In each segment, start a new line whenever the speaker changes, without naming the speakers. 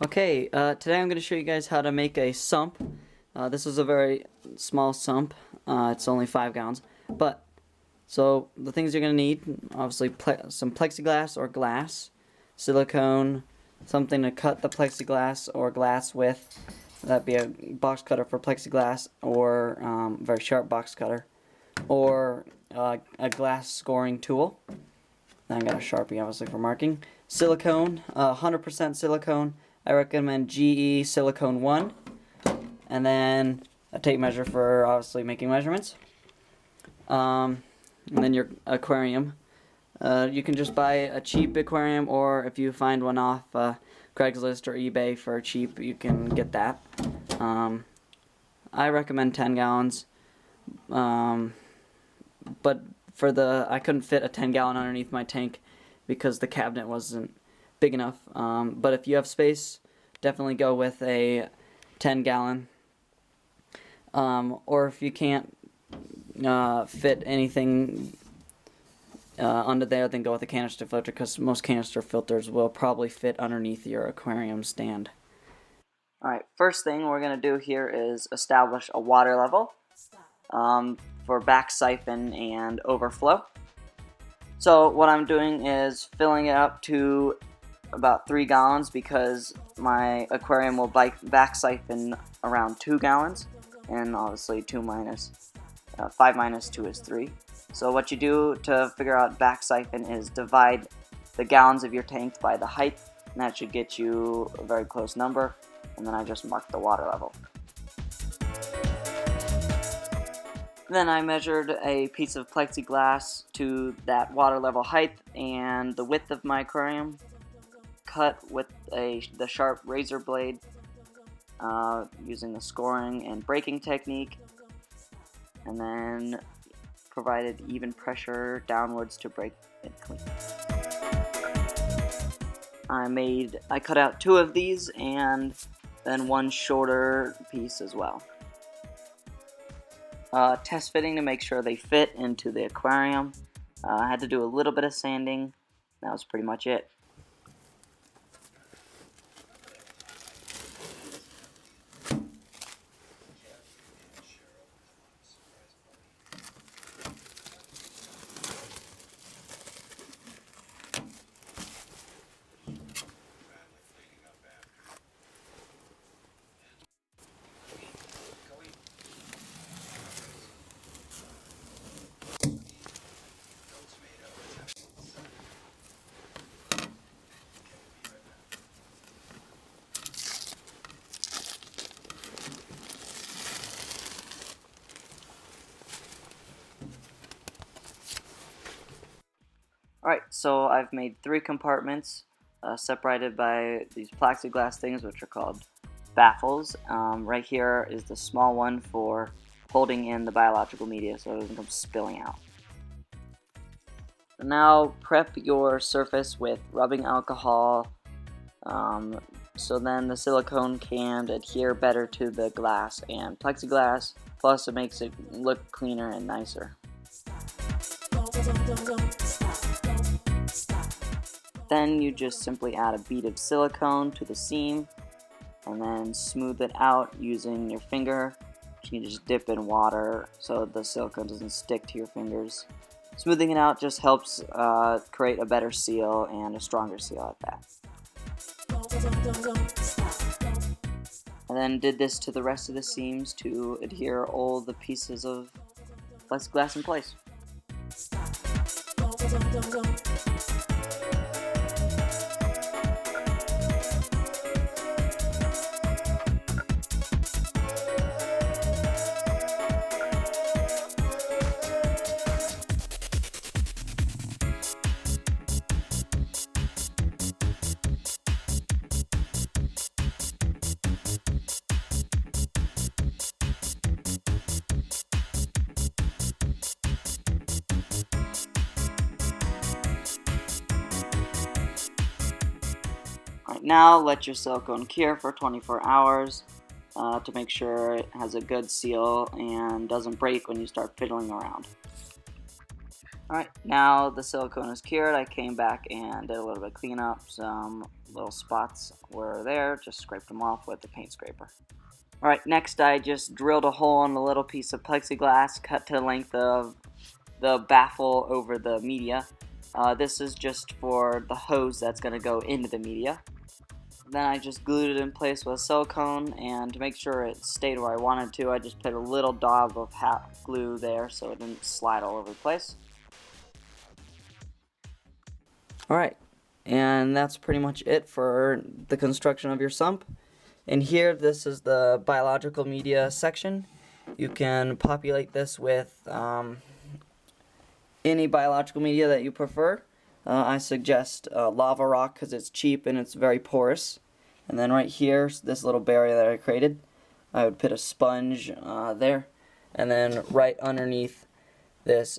Okay, today I'm going to show you guys how to make a sump. This is a very small sump. It's only 5 gallons. So the things you're going to need, obviously some plexiglass or glass, silicone, something to cut the plexiglass or glass with. That'd be a box cutter for plexiglass or very sharp box cutter. Or a glass scoring tool. Then I got a Sharpie obviously for marking. Silicone, 100% silicone. I recommend GE Silicone 1. And then a tape measure for obviously making measurements. And then your aquarium. You can just buy a cheap aquarium, or if you find one off Craigslist or eBay for cheap, you can get that. I recommend 10 gallons. But I couldn't fit a 10-gallon underneath my tank because the cabinet wasn't big enough. But if you have space, definitely go with a 10-gallon. Or if you can't fit anything under there, then go with a canister filter, because most canister filters will probably fit underneath your aquarium stand. Alright, first thing we're going to do here is establish a water level for back siphon and overflow. So what I'm doing is filling it up to about 3 gallons because my aquarium will back siphon around 2 gallons, and obviously 5 minus 2 is 3. So what you do to figure out back siphon is divide the gallons of your tank by the height, and that should get you a very close number, and then I just mark the water level. Then I measured a piece of plexiglass to that water level height and the width of my aquarium, cut with the sharp razor blade using the scoring and breaking technique, and then provided even pressure downwards to break it clean. I cut out 2 of these and then 1 shorter piece as well. Test fitting to make sure they fit into the aquarium. I had to do a little bit of sanding. That was pretty much it. Alright, so I've made 3 compartments separated by these plexiglass things, which are called baffles. Right here is the small one for holding in the biological media so it doesn't come spilling out. So now prep your surface with rubbing alcohol so then the silicone can adhere better to the glass and plexiglass, plus it makes it look cleaner and nicer. Then you just simply add a bead of silicone to the seam and then smooth it out using your finger. You can just dip in water so the silicone doesn't stick to your fingers. Smoothing it out just helps create a better seal and a stronger seal at that. And then did this to the rest of the seams to adhere all the pieces of plexiglass in place. Alright, now let your silicone cure for 24 hours to make sure it has a good seal and doesn't break when you start fiddling around. Alright, now the silicone is cured. I came back and did a little bit of cleanup. Some little spots were there, just scraped them off with the paint scraper. Alright, next I just drilled a hole in a little piece of plexiglass, cut to the length of the baffle over the media. This is just for the hose that's going to go into the media. Then I just glued it in place with silicone, and to make sure it stayed where I wanted to, I just put a little dab of hot glue there so it didn't slide all over the place. Alright, and that's pretty much it for the construction of your sump. And here, this is the biological media section. You can populate this with any biological media that you prefer. I suggest lava rock because it's cheap and it's very porous. And then right here, this little barrier that I created, I would put a sponge there. And then right underneath this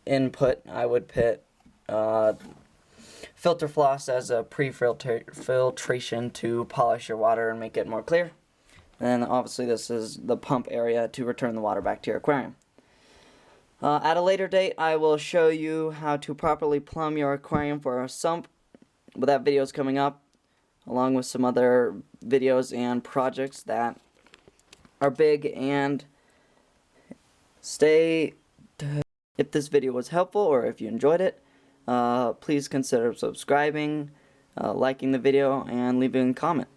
input, I would put filter floss as a pre-filtration to polish your water and make it more clear. And then obviously this is the pump area to return the water back to your aquarium. At a later date, I will show you how to properly plumb your aquarium for a sump. But that video is coming up, along with some other videos and projects that are big. And if this video was helpful or if you enjoyed it, please consider subscribing, liking the video, and leaving a comment.